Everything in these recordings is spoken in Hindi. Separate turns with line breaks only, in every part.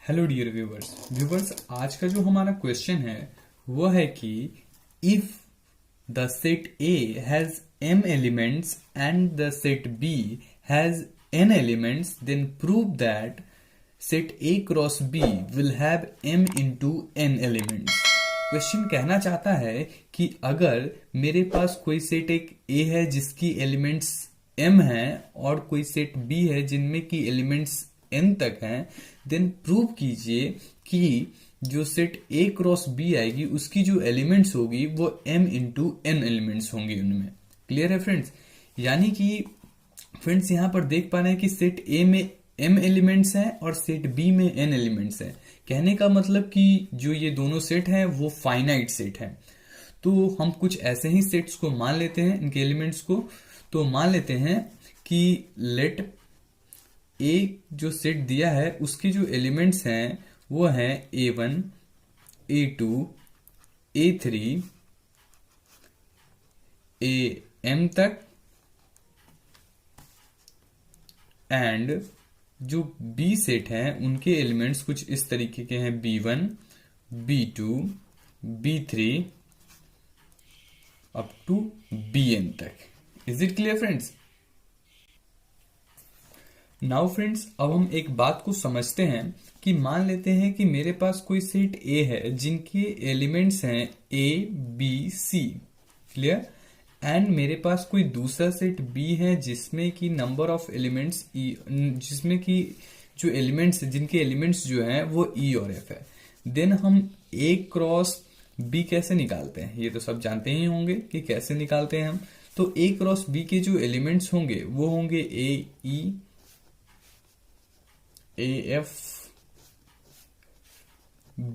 हेलो डियर व्यूवर्स आज का जो हमारा क्वेश्चन है वो है कि if the set A has m elements and the set b has n elements then prove that set a cross b will have m into n elements. Question कहना चाहता है कि अगर मेरे पास कोई सेट एक a है जिसकी एलिमेंट्स m है और कोई सेट b है जिनमें की एलिमेंट्स n तक हैं, देन प्रूव कीजिए कि जो सेट a क्रॉस b आएगी उसकी जो एलिमेंट्स होगी वो m इंटू n एलिमेंट्स होंगे उनमें। क्लियर है फ्रेंड्स? यानी कि फ्रेंड्स यहाँ पर देख पा रहे हैं कि सेट a में m एलिमेंट्स हैं और सेट b में n एलिमेंट्स हैं। कहने का मतलब कि जो ये दोनों सेट हैं वो फाइनाइट सेट हैं। तो हम कुछ ऐसे ही सेट्स को मान लेते हैं, इनके एलिमेंट्स को। तो मान लेते हैं कि लेट ए जो सेट दिया है उसके जो एलिमेंट्स हैं वो हैं A1, A2, A3, AM तक, एंड जो B सेट हैं उनके एलिमेंट्स कुछ इस तरीके के हैं B1, B2, B3 up to Bn तक। Is it clear friends? Now friends, अब हम एक बात को समझते हैं कि मान लेते हैं कि मेरे पास कोई सेट A है जिनके एलिमेंट्स हैं A, B, C। Clear? And मेरे पास कोई दूसरा सेट B है जिसमें कि नंबर ऑफ एलिमेंट्स जिसमें कि जो एलिमेंट्स जिनके एलिमेंट्स जो हैं वो E और F है। देन हम A क्रॉस B कैसे निकालते हैं? ये तो सब जानते ही होंगे कि कैसे निकालते हैं हम। तो A क्रॉस B के जो एलिमेंट्स होंगे वो होंगे AE, AF,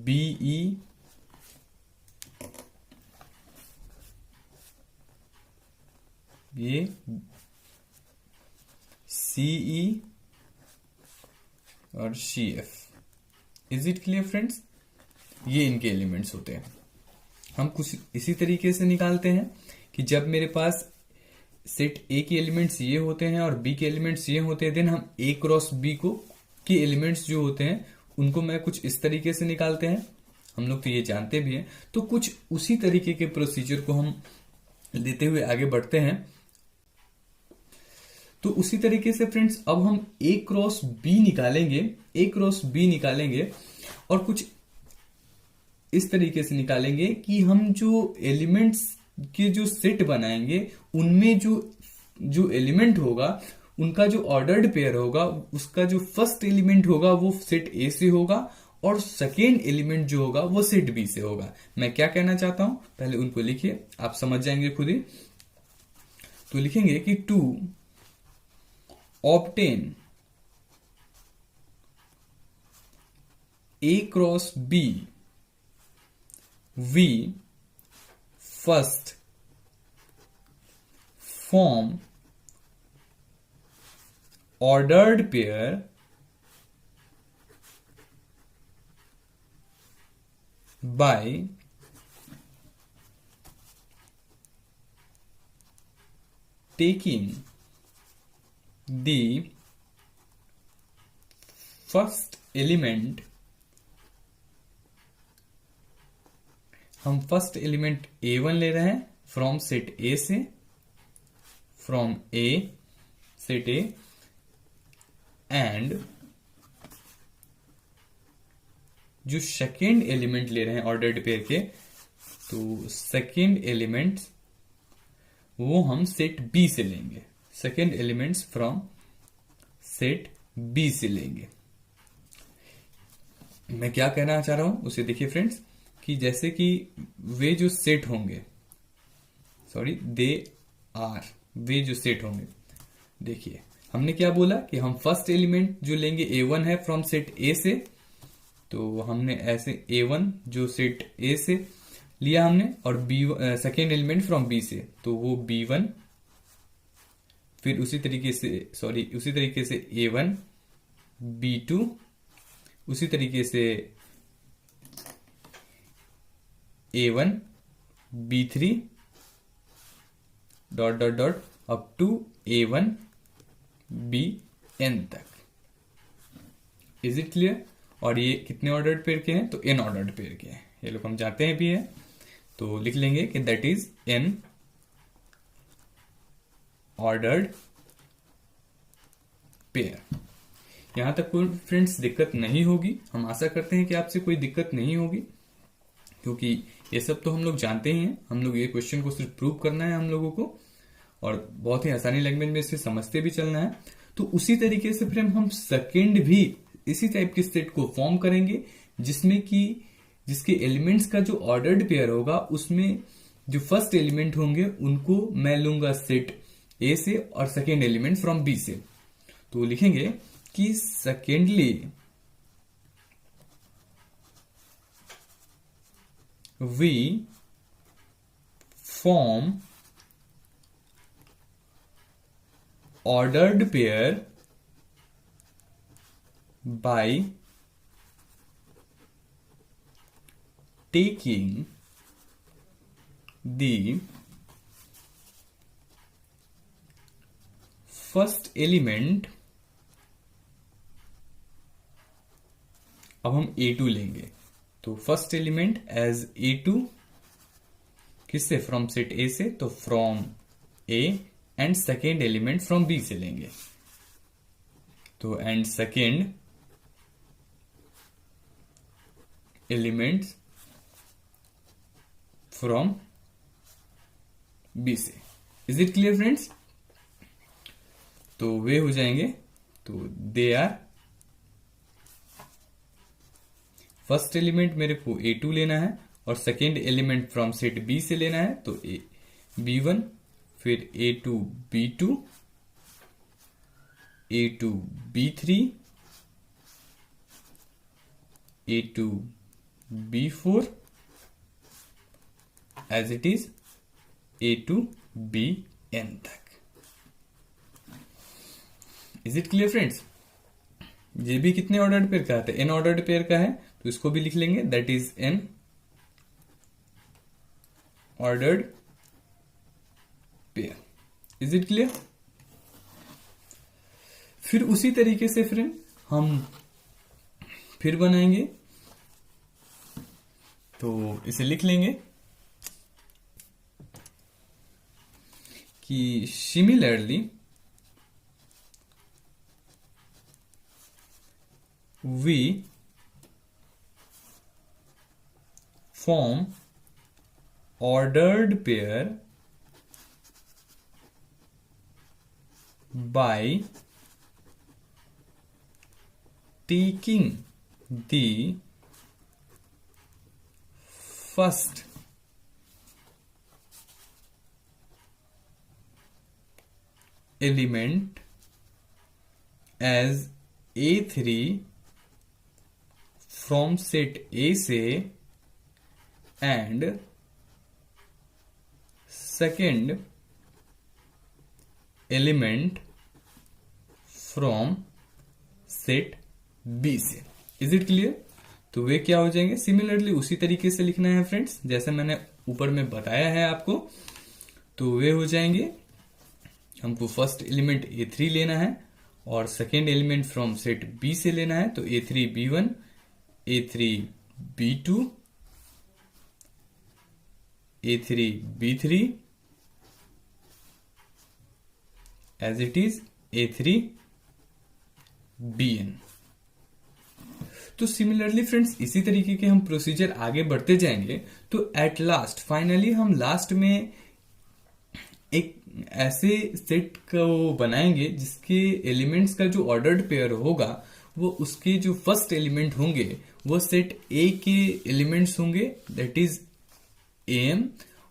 BE, ये CE और CF। Is it clear friends? ये इनके एलिमेंट्स होते हैं। हम कुछ इसी तरीके से निकालते हैं कि जब मेरे पास सेट A के एलिमेंट्स ये होते हैं और B के एलिमेंट्स ये होते हैं, देन हम A क्रॉस B को के एलिमेंट्स जो होते हैं उनको मैं कुछ इस तरीके से निकालते हैं। हम लोग तो ये जानते भी हैं। तो कुछ उसी तरीके के प्रोसीजर को हम लेते हुए आगे बढ़ते हैं। तो उसी तरीके से फ्रेंड्स अब हम A क्रॉस B निकालेंगे, A क्रॉस B निकालेंगे और कुछ इस तरीके से निकालेंगे कि हम जो एलिमेंट्स के जो सेट बनाएंगे उनमें जो एलिमेंट होगा उनका जो ऑर्डर्ड पेयर होगा उसका जो फर्स्ट एलिमेंट होगा वो सेट A से होगा और सेकेंड एलिमेंट जो होगा वो सेट B से होगा। मैं क्या कहना चाहता हूं पहले उनको लिखिए, आप समझ जाएंगे खुद ही। तो लिखेंगे कि to obtain A cross B we first form ordered pair by taking the first element, हम फर्स्ट एलिमेंट A1 ले रहे हैं फ्रॉम सेट A से, from A set A, and जो सेकेंड एलिमेंट ले रहे हैं ऑर्डर्ड पेयर के, तो सेकेंड एलिमेंट वो हम सेट B से लेंगे। Second elements from set B से लेंगे। मैं क्या कहना चाह रहा हूं उसे देखिए फ्रेंड्स, कि जैसे कि वे जो सेट होंगे, वे जो सेट होंगे, देखिए हमने क्या बोला कि हम फर्स्ट एलिमेंट जो लेंगे A1 है फ्रॉम सेट A से, तो हमने ऐसे A1 जो सेट A से लिया हमने और सेकेंड एलिमेंट फ्रॉम B से, तो वो B1, फिर उसी तरीके से A1, B2, उसी तरीके से A1, B3 dot dot dot up to A1, BN तक। Is it clear? और ये कितने ऑर्डर्ड पेयर के हैं, तो n ऑर्डर्ड पेयर के हैं, ये लोग हम जानते हैं भी है। तो लिख लेंगे कि that is n ordered pair. यहां तक कोई फ्रेंड्स दिक्कत नहीं होगी, हम आशा करते हैं कि आपसे कोई दिक्कत नहीं होगी, क्योंकि ये सब तो हम लोग जानते ही हैं। हम लोग ये क्वेश्चन को सिर्फ प्रूव करना है हम लोगों को, और बहुत ही आसानी लैंग्वेज में इसे समझते भी चलना है। तो उसी तरीके से फिर हम सेकेंड भी इसी टाइप के सेट को फॉर्म करेंगे, जिसमें कि जिसके एलिमेंट्स का जो ऑर्डर्ड पेयर होगा उसमें जो फर्स्ट एलिमेंट होंगे उनको मैं लूंगा सेट ए से और सेकेंड एलिमेंट फ्रॉम बी से। तो लिखेंगे कि secondly we form ordered pair by taking the first element। अब हम A2 लेंगे, तो फर्स्ट एलिमेंट एज A2 किससे, फ्रॉम सेट A से, तो from A, and second element from B से लेंगे। तो and second element from B से। Is it clear friends? तो वे हो जाएंगे, तो दे आर, फर्स्ट एलिमेंट मेरे को A2 लेना है और second element from set B से लेना है, तो B1, फिर A2 B2, A2 B3, A2 B4 as it is A2 BN तक। Is it clear friends? ये भी कितने ऑर्डर्ड पेयर का है, n ऑर्डर्ड पेयर का है, तो इसको भी लिख लेंगे that is n ordered pair. Is it clear? फिर उसी तरीके से फ्रेंड हम फिर बनाएंगे, तो इसे लिख लेंगे कि similarly we form ordered pair by taking the first element as A3 from set A से and second element from set B से। Is it clear? तो वे क्या हो जाएंगे, सिमिलरली उसी तरीके से लिखना है फ्रेंड्स जैसे मैंने ऊपर में बताया है आपको। तो वे हो जाएंगे, हमको फर्स्ट एलिमेंट A3 लेना है और second element from set B से लेना है, तो A3 B1, A3 B2, A3 B3 as it is A3 BN। तो सिमिलरली फ्रेंड्स इसी तरीके के हम प्रोसीजर आगे बढ़ते जाएंगे। तो एट लास्ट फाइनली हम लास्ट में एक ऐसे सेट को बनाएंगे जिसके एलिमेंट्स का जो ऑर्डर्ड पेयर होगा वो उसके जो फर्स्ट एलिमेंट होंगे वो सेट A के एलिमेंट्स होंगे, दैट इज AM,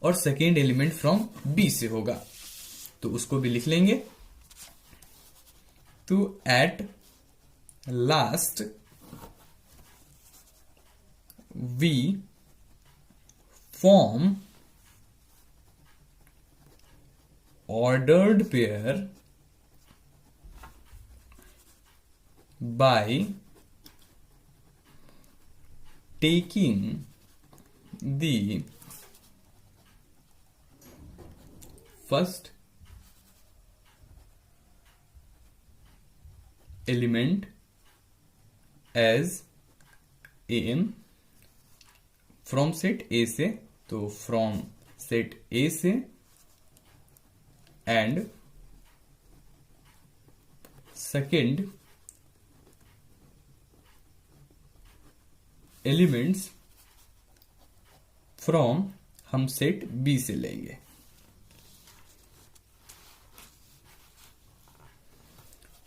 और सेकेंड एलिमेंट फ्रॉम B से होगा, तो उसको भी लिख लेंगे। तो at last we form ordered pair by taking the first element as A M, from set A से, तो फ्रॉम सेट ए से, एंड सेकेंड एलिमेंट्स फ्रॉम, हम सेट बी से लेंगे।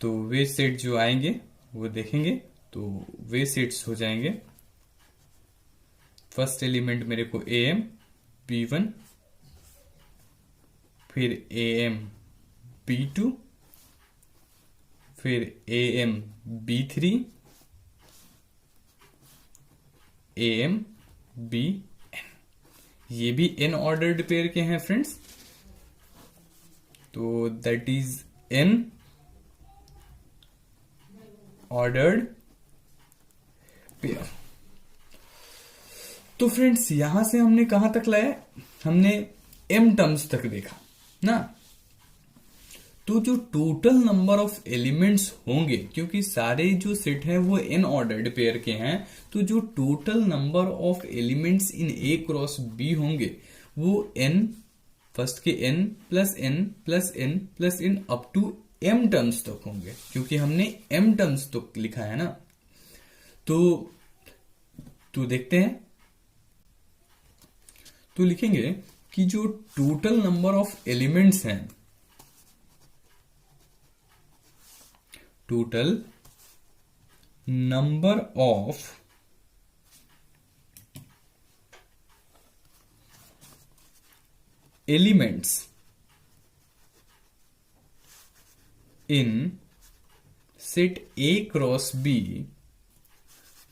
तो वे सेट जो आएंगे वो देखेंगे, तो वे सेट्स हो जाएंगे, फर्स्ट एलिमेंट मेरे को ए एम बी वन, फिर ए एम बी टू, फिर A M B three, A M B N, ये भी एन ऑर्डर्ड पेयर के हैं फ्रेंड्स, तो that is N ordered pair. तो फ्रेंड्स यहां से हमने कहां तक लाया, हमने एम टर्म्स तक देखा ना। तो जो टोटल नंबर ऑफ एलिमेंट्स होंगे, क्योंकि सारे जो सेट है वो एन ऑर्डर्ड पेयर के हैं, तो जो total number of elements in A cross B होंगे वो एन, फर्स्ट के N plus N plus N plus N up to M terms तक होंगे, क्योंकि हमने एम टर्म्स तक लिखा है ना। तो देखते हैं, तो लिखेंगे कि जो टोटल नंबर ऑफ एलिमेंट्स हैं, total number of elements in set A cross B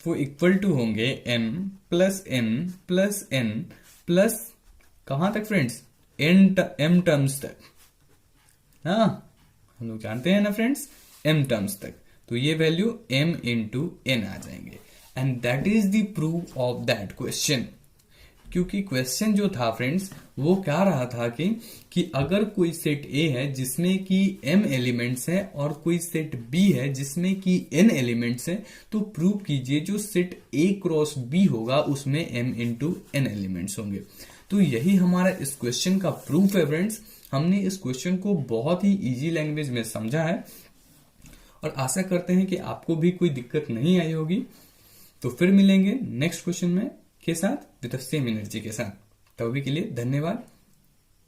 वो इक्वल टू होंगे M plus N plus N plus, कहां तक फ्रेंड्स, एम टर्म्स तक, हाँ हम लोग जानते हैं ना फ्रेंड्स, एम टर्म्स तक, तो ये वैल्यू एम इंटू एन आ जाएंगे, and that is the proof of that question. क्योंकि क्वेश्चन जो था फ्रेंड्स वो क्या रहा था कि अगर कोई सेट ए है जिसमें कि m एलिमेंट्स हैं और कोई सेट b है जिसमें कि n एलिमेंट्स हैं, तो प्रूव कीजिए जो सेट a क्रॉस b होगा उसमें m इंटू n एलिमेंट्स होंगे। तो यही हमारा इस क्वेश्चन का प्रूफ है फ्रेंड्स। हमने इस क्वेश्चन को बहुत ही इजी लैंग्वेज में समझा है और आशा करते हैं कि आपको भी कोई दिक्कत नहीं आई होगी। तो फिर मिलेंगे नेक्स्ट क्वेश्चन में के साथ विद द सेम एनर्जी के साथ। तब भी के लिए धन्यवाद।